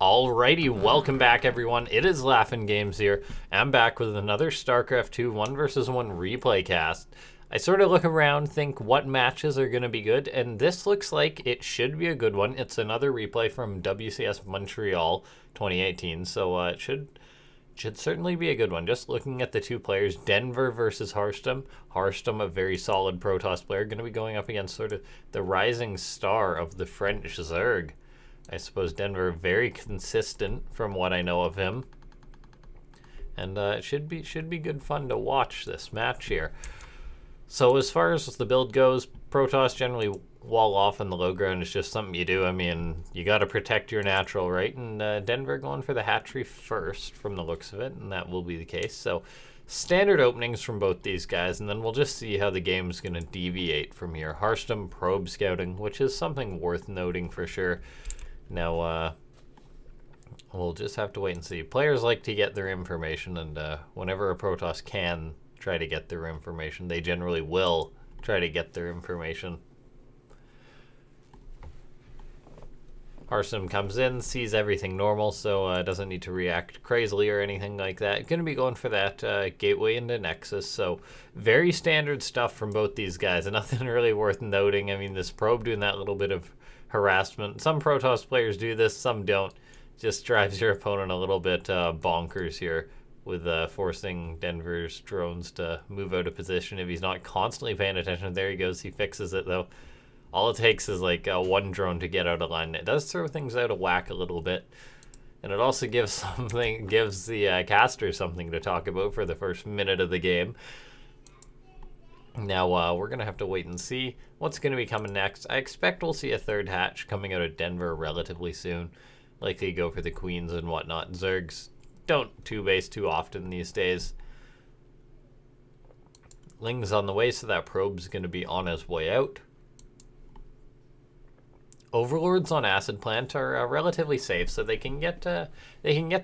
Alrighty, welcome back everyone. It is LaughNgamez here. I'm back with another Starcraft 2 1 vs 1 replay cast. I sort of look around, think what matches are going to be good, and this looks like it should be a good one. It's another replay from WCS Montreal 2018, so it should certainly be a good one. Just looking at the two players, Denver versus Harstem. Harstem, a very solid Protoss player, going to be going up against sort of the rising star of the French Zerg. I suppose Denver very consistent from what I know of him, and it should be good fun to watch this match here. So as far as the build goes, Protoss generally wall off in the low ground. It's just something you do. I mean, you got to protect your natural, right? And Denver going for the hatchery first from the looks of it, and that will be the case. So standard openings from both these guys, and then we'll just see how the game's going to deviate from here. Harstem probe scouting, which is something worth noting for sure. Now, we'll just have to wait and see. Players like to get their information, and whenever a Protoss can try to get their information, they generally will try to get their information. Harstem comes in, sees everything normal, so doesn't need to react crazily or anything like that. Going to be going for that gateway into Nexus, so very standard stuff from both these guys, and nothing really worth noting. I mean, this probe doing that little bit of harassment. Some Protoss players do this, some don't. Just drives your opponent a little bit bonkers here with forcing Denver's drones to move out of position if he's not constantly paying attention. There he goes. He fixes it, though. All it takes is like one drone to get out of line. It does throw things out of whack a little bit, and it also gives the caster something to talk about for the first minute of the game. Now, we're going to have to wait and see what's going to be coming next. I expect we'll see a third hatch coming out of Denver relatively soon. Likely go for the queens and whatnot. Zergs don't two-base too often these days. Ling's on the way, so that probe's going to be on his way out. Overlords on Acid Plant are relatively safe, so they can get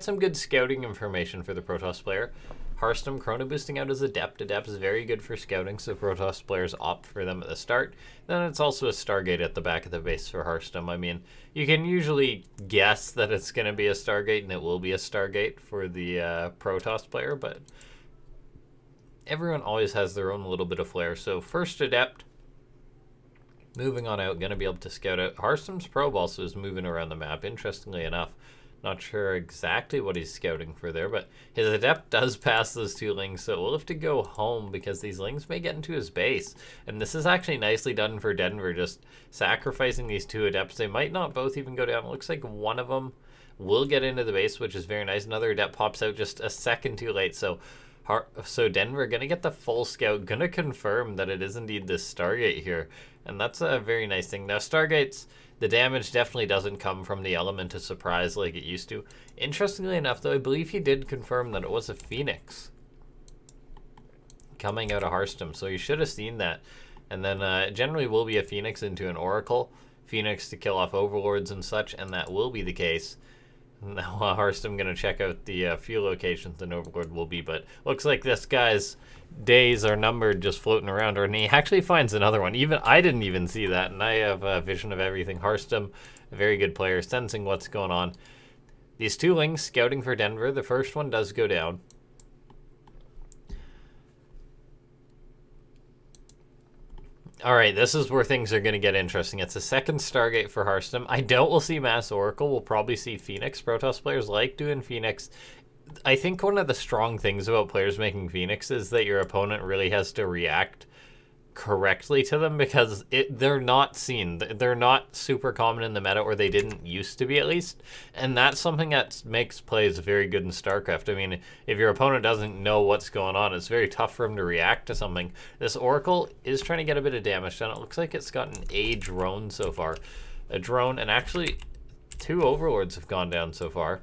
some good scouting information for the Protoss player. Harstem chrono boosting out as Adept. Adept is very good for scouting, so Protoss players opt for them at the start. Then it's also a Stargate at the back of the base for Harstem. I mean, you can usually guess that it's going to be a Stargate, and it will be a Stargate for the Protoss player, but everyone always has their own little bit of flair. So first Adept, moving on out, going to be able to scout out. Harstem's probe also is moving around the map, interestingly enough. Not sure exactly what he's scouting for there, but his Adept does pass those two Lings, so we'll have to go home because these Lings may get into his base. And this is actually nicely done for Denver, just sacrificing these two Adepts. They might not both even go down. It looks like one of them will get into the base, which is very nice. Another Adept pops out just a second too late, so Denver going to get the full scout, going to confirm that it is indeed this Stargate here. And that's a very nice thing. Now, Stargates, the damage definitely doesn't come from the element of surprise like it used to. Interestingly enough, though, I believe he did confirm that it was a Phoenix coming out of Harstem, so you should have seen that. And then generally will be a Phoenix into an Oracle. Phoenix to kill off Overlords and such, and that will be the case. Now Harstem going to check out the few locations an Overlord will be, but looks like this guy's days are numbered just floating around, and he actually finds another one. Even I didn't even see that, and I have a vision of everything. Harstem, a very good player, sensing what's going on. These two Lings scouting for Denver. The first one does go down. Alright, this is where things are going to get interesting. It's a second Stargate for Harstem. I doubt we'll see Mass Oracle. We'll probably see Phoenix. Protoss players like doing Phoenix. I think one of the strong things about players making Phoenix is that your opponent really has to react correctly to them, because they're not seen. They're not super common in the meta, or they didn't used to be at least. And that's something that makes plays very good in StarCraft. I mean, if your opponent doesn't know what's going on, it's very tough for him to react to something. This Oracle is trying to get a bit of damage done. It looks like it's gotten a drone so far. A drone, and actually two Overlords have gone down so far.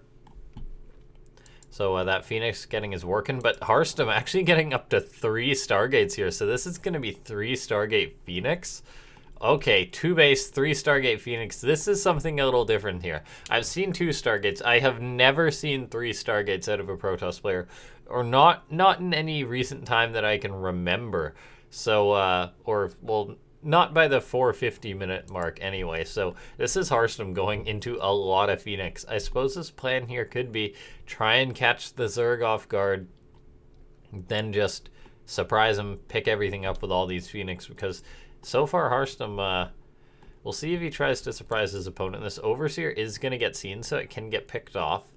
So that Phoenix getting his working, but Harstem actually getting up to 3 Stargates here. So this is going to be 3 Stargate Phoenix. Okay, 2 base, 3 Stargate Phoenix. This is something a little different here. I've seen 2 Stargates. I have never seen 3 Stargates out of a Protoss player, or not in any recent time that I can remember. So, not by the 450-minute mark anyway. So this is Harstem going into a lot of Phoenix. I suppose his plan here could be try and catch the Zerg off guard, then just surprise him, pick everything up with all these Phoenix, because so far Harstem, we'll see if he tries to surprise his opponent. This Overseer is going to get seen, so it can get picked off.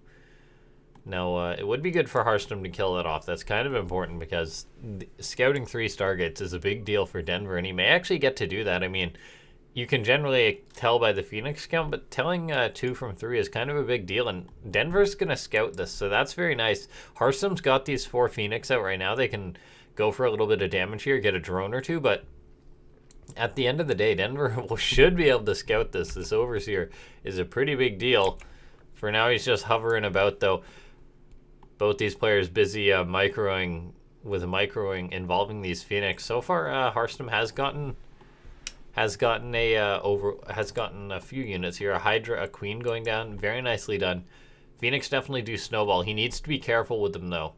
Now, it would be good for Harstem to kill that off. That's kind of important because scouting 3 Stargates is a big deal for Denver, and he may actually get to do that. I mean, you can generally tell by the Phoenix count, but telling 2 from 3 is kind of a big deal, and Denver's going to scout this, so that's very nice. Harstem's got these 4 Phoenix out right now. They can go for a little bit of damage here, get a drone or 2, but at the end of the day, Denver should be able to scout this. This Overseer is a pretty big deal. For now, he's just hovering about, though. Both these players busy microing involving these Phoenix. So far, Harstem has gotten a few units here. A Hydra, a Queen going down, very nicely done. Phoenix definitely do snowball. He needs to be careful with them though,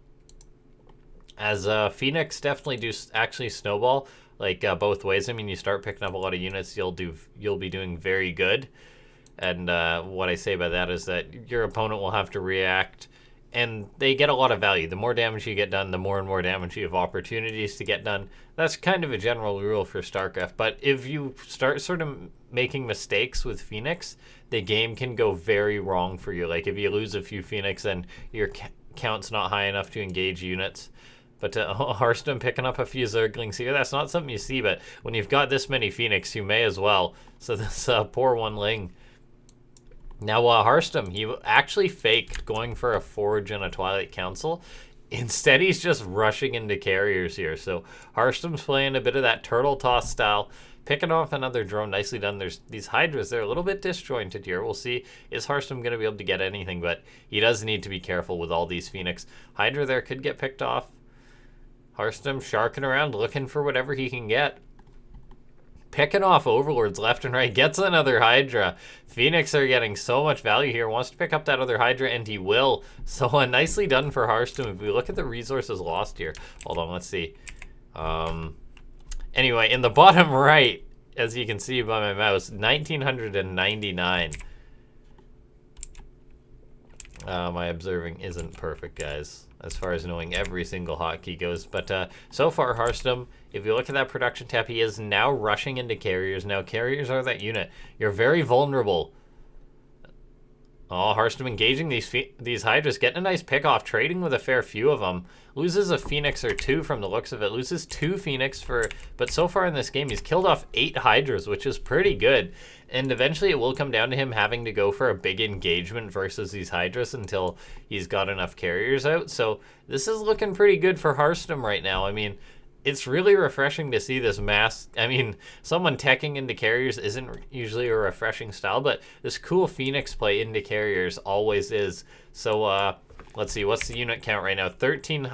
as Phoenix definitely do actually snowball like both ways. I mean, you start picking up a lot of units, you'll be doing very good. And what I say by that is that your opponent will have to react. And they get a lot of value. The more damage you get done, the more and more damage you have opportunities to get done. That's kind of a general rule for StarCraft. But if you start sort of making mistakes with Phoenix, the game can go very wrong for you. Like if you lose a few Phoenix, then your count's not high enough to engage units. But Harstem picking up a few Zerglings here, that's not something you see. But when you've got this many Phoenix, you may as well. So this poor one Ling. Now, Harstem, he actually faked going for a Forge and a Twilight Council. Instead, he's just rushing into carriers here. So Harstem's playing a bit of that turtle toss style, picking off another drone. Nicely done. There's these Hydras. They're a little bit disjointed here. We'll see. Is Harstem going to be able to get anything? But he does need to be careful with all these Phoenix. Hydra there could get picked off. Harstem sharking around, looking for whatever he can get. Picking off Overlords left and right, gets another Hydra. Phoenix are getting so much value here. Wants to pick up that other Hydra, and he will. So nicely done for Harstem. If we look at the resources lost here. Hold on, let's see. Anyway, in the bottom right, as you can see by my mouse, 1999. My observing isn't perfect, guys, as far as knowing every single hotkey goes. But so far, Harstem, if you look at that production tab, he is now rushing into carriers. Now, carriers are that unit. You're very vulnerable. Oh, Harstem engaging these Hydras, getting a nice pick off, trading with a fair few of them. Loses a Phoenix or 2 from the looks of it. Loses 2 Phoenix but so far in this game, he's killed off 8 Hydras, which is pretty good. And eventually it will come down to him having to go for a big engagement versus these Hydras until he's got enough carriers out. So this is looking pretty good for Harstem right now. I mean, it's really refreshing to see this mass. I mean, someone teching into carriers isn't usually a refreshing style, but this cool Phoenix play into carriers always is. So let's see, what's the unit count right now? 13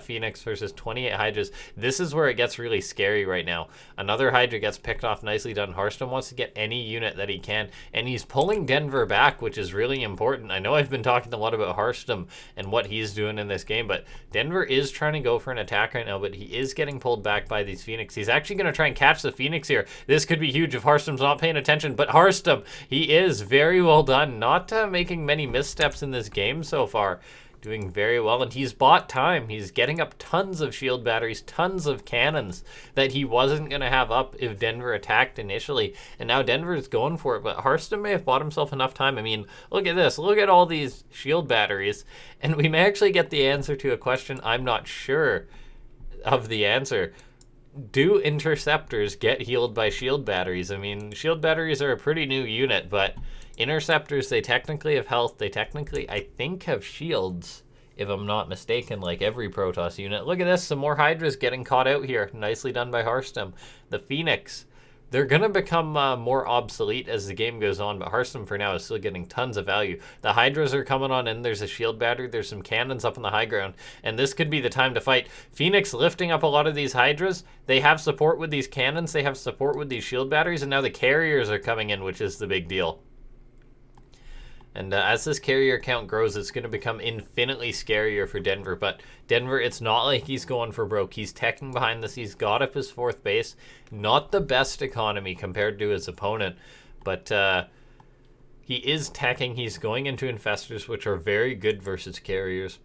Phoenix versus 28 Hydras. This is where it gets really scary right now. Another Hydra gets picked off. Nicely done. Harstem wants to get any unit that he can, and he's pulling Denver back, which is really important. I know I've been talking a lot about Harstem and what he's doing in this game, but Denver is trying to go for an attack right now, but he is getting pulled back by these Phoenix. He's actually going to try and catch the Phoenix here. This could be huge if Harstem's not paying attention, but Harstem, he is very well done. Not making many missteps in this game so far. Doing very well, and he's bought time. He's getting up tons of shield batteries, tons of cannons that he wasn't going to have up if Denver attacked initially, and now Denver is going for it, but Harstem may have bought himself enough time. I mean, look at this. Look at all these shield batteries, and we may actually get the answer to a question I'm not sure of the answer. Do interceptors get healed by shield batteries? I mean, shield batteries are a pretty new unit, but interceptors, they technically have health. They technically, I think, have shields, if I'm not mistaken, like every Protoss unit. Look at this. Some more Hydras getting caught out here. Nicely done by Harstem. The Phoenix, they're going to become more obsolete as the game goes on, but Harstem for now is still getting tons of value. The Hydras are coming on in. There's a shield battery. There's some cannons up on the high ground, and this could be the time to fight. Phoenix lifting up a lot of these Hydras. They have support with these cannons. They have support with these shield batteries, and now the carriers are coming in, which is the big deal. And as this carrier count grows, it's going to become infinitely scarier for Denver. But Denver, it's not like he's going for broke. He's teching behind this. He's got up his 4th base. Not the best economy compared to his opponent. But he is teching. He's going into infestors, which are very good versus carriers.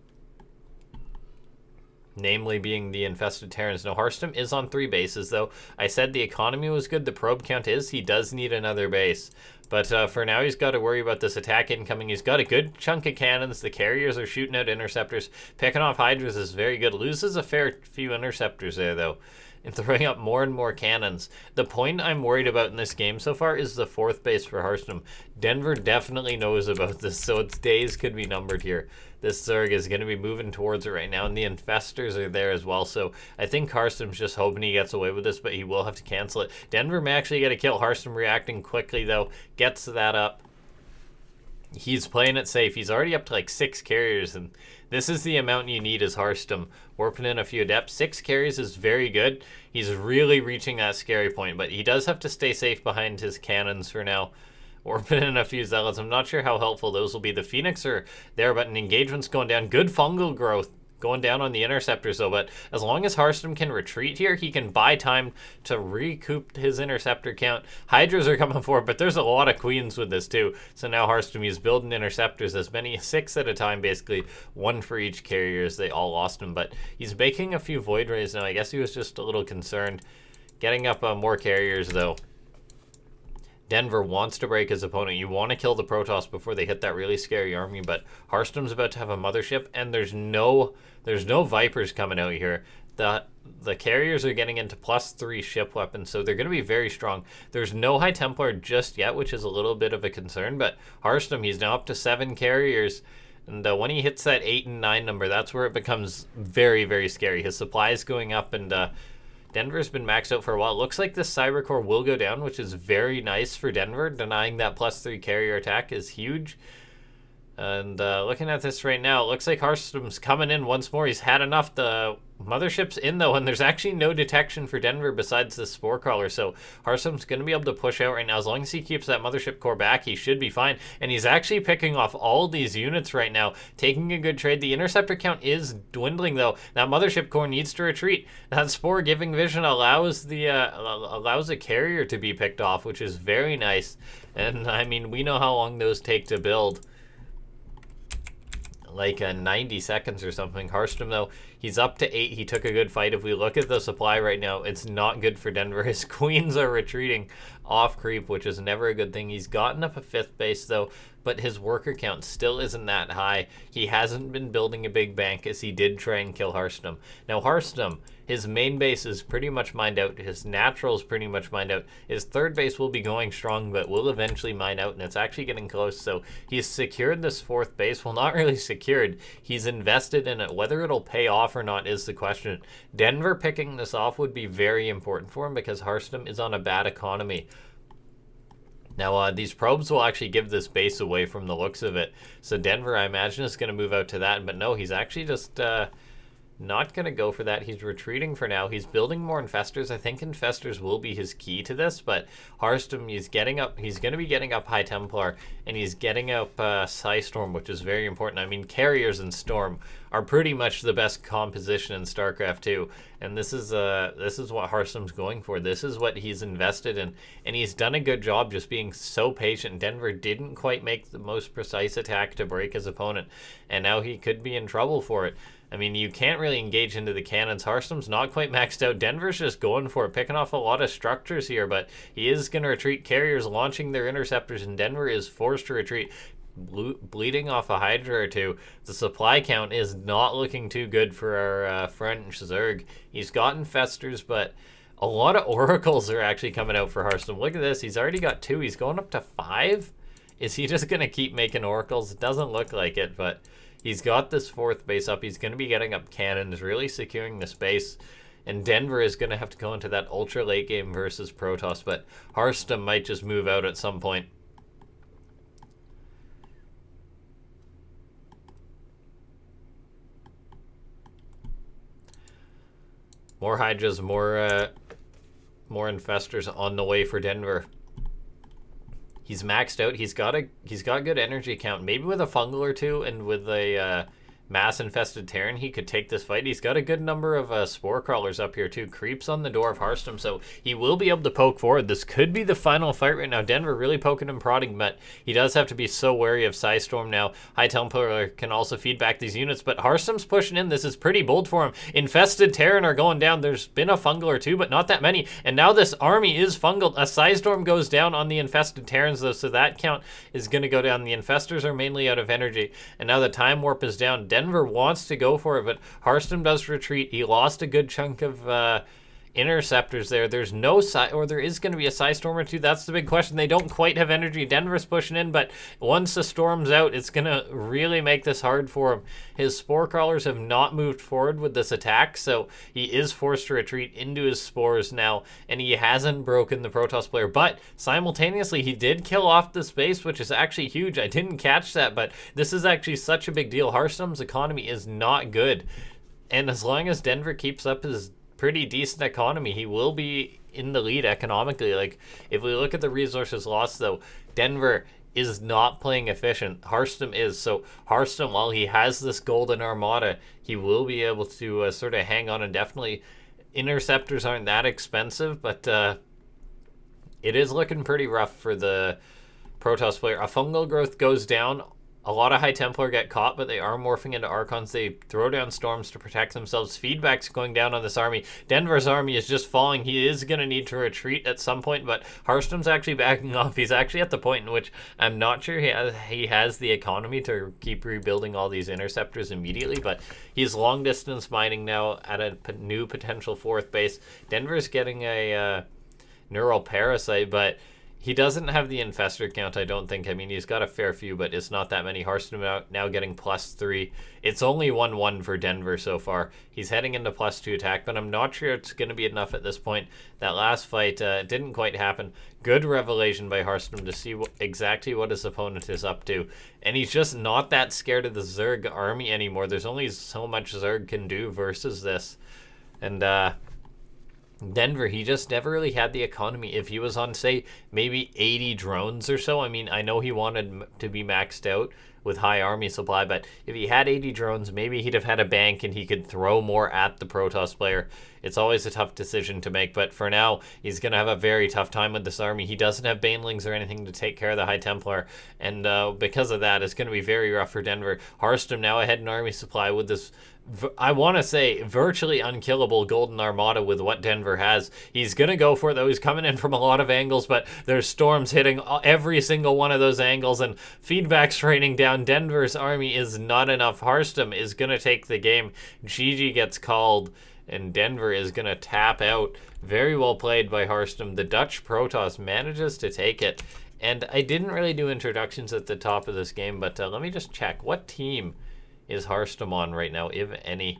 Namely being the infested Terrans. Now, Harstem is on 3 bases, though. I said the economy was good. The probe count is. He does need another base. But for now, he's got to worry about this attack incoming. He's got a good chunk of cannons. The carriers are shooting out interceptors. Picking off Hydras is very good. Loses a fair few interceptors there, though. And throwing up more and more cannons. The point I'm worried about in this game so far is the 4th base for Harstem. Denver definitely knows about this, so its days could be numbered here. This Zerg is going to be moving towards it right now, and the infestors are there as well, so I think Harstem's just hoping he gets away with this, but he will have to cancel it. Denver may actually get a kill. Harstem reacting quickly, though, gets that up. He's playing it safe. He's already up to like 6 carriers, and this is the amount you need as Harstem. Warping in a few adepts. 6 carries is very good. He's really reaching that scary point, but he does have to stay safe behind his cannons for now. Warping in a few zealots. I'm not sure how helpful those will be. The Phoenix are there, but an engagement's going down. Good fungal growth going down on the interceptors, though, but as long as Harstem can retreat here, he can buy time to recoup his interceptor count. Hydras are coming forward, but there's a lot of queens with this too. So now Harstem is building interceptors, as many 6 at a time, basically 1 for each carrier as they all lost him. But he's making a few void rays now. I guess he was just a little concerned. Getting up more carriers, though. Denver wants to break his opponent. You want to kill the Protoss before they hit that really scary army, but Harstem's about to have a mothership, and there's no Vipers coming out here. The carriers are getting into +3 ship weapons, so they're going to be very strong. There's no High Templar just yet, which is a little bit of a concern, but Harstem, he's now up to 7 carriers. And when he hits that 8 and 9 number, that's where it becomes very, very scary. His supply is going up, and Denver's been maxed out for a while. Looks like this Cybercore will go down, which is very nice for Denver. Denying that +3 carrier attack is huge. And looking at this right now, it looks like Harstem's coming in once more. He's had enough. The mothership's in, though, and there's actually no detection for Denver besides the Spore Crawler. So Harstem's going to be able to push out right now. As long as he keeps that mothership core back, he should be fine. And he's actually picking off all these units right now, taking a good trade. The interceptor count is dwindling, though. That mothership core needs to retreat. That Spore Giving Vision allows the carrier to be picked off, which is very nice. And, I mean, we know how long those take to build. Like 90 seconds or something. Harstem, though, he's up to 8. He took a good fight. If we look at the supply right now, it's not good for Denver. His queens are retreating off creep, which is never a good thing. He's gotten up a 5th base, though, but his worker count still isn't that high. He hasn't been building a big bank, as he did try and kill Harstem. Now, Harstem, his main base is pretty much mined out. His natural is pretty much mined out. His 3rd base will be going strong, but will eventually mine out, and it's actually getting close. So he's secured this 4th base. Well, not really secured. He's invested in it. Whether it'll pay off or not is the question. Denver picking this off would be very important for him, because Harstem is on a bad economy. Now, these probes will actually give this base away from the looks of it. So Denver, I imagine, is going to move out to that. But no, he's actually just not going to go for that. He's retreating for now. He's building more infestors. I think infestors will be his key to this. But Harstem, he's getting up. He's going to be getting up High Templar, and he's getting up Psystorm, which is very important. I mean, carriers and Storm are pretty much the best composition in StarCraft 2. And this is what Harstem's going for. This is what he's invested in. And he's done a good job just being so patient. Denver didn't quite make the most precise attack to break his opponent. And now he could be in trouble for it. I mean, you can't really engage into the cannons. Harstem's not quite maxed out. Denver's just going for it, picking off a lot of structures here, but he is going to retreat. Carriers launching their interceptors, and Denver is forced to retreat, bleeding off a Hydra or 2. The supply count is not looking too good for our French Zerg. He's got infestors, but a lot of oracles are actually coming out for Harstem. Look at this. He's already got 2. He's going up to 5. Is he just going to keep making oracles? It doesn't look like it, but he's got this 4th base up. He's going to be getting up cannons, really securing the space. And Denver is going to have to go into that ultra late game versus Protoss, but Harstem might just move out at some point. More Hydras, more infestors on the way for Denver. He's maxed out. He's got good energy count. Maybe with a fungal or two and with a mass infested Terran, he could take this fight. He's got a good number of spore crawlers up here too. Creeps on the door of Harstem, so he will be able to poke forward. This could be the final fight right now. Denver really poking and prodding, but he does have to be so wary of Psystorm now. High Templar can also feed back these units, but Harstem's pushing in. This is pretty bold for him. Infested Terran are going down. There's been a fungal or two, but not that many. And now this army is fungal. A Psystorm goes down on the infested Terrans though, so that count is going to go down. The infestors are mainly out of energy, and now the time warp is down. Denver wants to go for it, but Harstem does retreat. He lost a good chunk of interceptors there. There's no there is going to be a Psystorm or two. That's the big question. They don't quite have energy. Denver's pushing in, but once the storm's out, it's going to really make this hard for him. His spore crawlers have not moved forward with this attack, so he is forced to retreat into his spores now, and he hasn't broken the Protoss player, but simultaneously he did kill off the space, which is actually huge. I didn't catch that, but this is actually such a big deal. Harstem's economy is not good, and as long as Denver keeps up his pretty decent economy, he will be in the lead economically. Like, if we look at the resources lost though, Denver is not playing efficient. Harstem is. So Harstem, while he has this golden armada, he will be able to sort of hang on indefinitely. Interceptors aren't that expensive, but it is looking pretty rough for the Protoss player. A fungal growth goes down. A lot of High Templar get caught, but they are morphing into Archons. They throw down storms to protect themselves. Feedback's going down on this army. Denver's army is just falling. He is going to need to retreat at some point, but Harstem's actually backing off. He's actually at the point in which I'm not sure he has the economy to keep rebuilding all these interceptors immediately, but he's long distance mining now at a new potential fourth base. Denver's getting a neural parasite, but he doesn't have the infestor count, I don't think. I mean, he's got a fair few, but it's not that many. Harstem now getting +3. It's only 1-1 for Denver so far. He's heading into +2 attack, but I'm not sure it's going to be enough at this point. That last fight didn't quite happen. Good revelation by Harstem to see exactly what his opponent is up to. And he's just not that scared of the Zerg army anymore. There's only so much Zerg can do versus this. And Denver, he just never really had the economy. If he was on, say, maybe 80 drones or so, I mean, I know he wanted to be maxed out with high army supply, but if he had 80 drones, maybe he'd have had a bank and he could throw more at the Protoss player. It's always a tough decision to make, but for now, he's going to have a very tough time with this army. He doesn't have Banelings or anything to take care of the High Templar, and because of that, it's going to be very rough for Denver. Harstem now ahead in army supply with this, I want to say, virtually unkillable Golden Armada with what Denver has. He's going to go for it, though. He's coming in from a lot of angles, but there's storms hitting every single one of those angles, and feedback's raining down. Denver's army is not enough. Harstem is going to take the game. GG gets called, and Denver is going to tap out. Very well played by Harstem. The Dutch Protoss manages to take it. And I didn't really do introductions at the top of this game, but let me just check. What team is Harstem on right now, if any?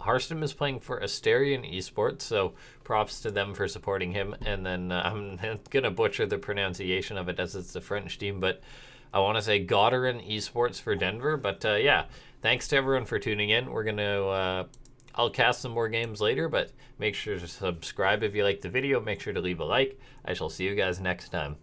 Harstem is playing for Asterion Esports, so props to them for supporting him. And then I'm going to butcher the pronunciation of it as it's the French team, but I want to say Goddard Esports for Denver. But yeah, thanks to everyone for tuning in. We're going to, I'll cast some more games later, but make sure to subscribe if you like the video. Make sure to leave a like. I shall see you guys next time.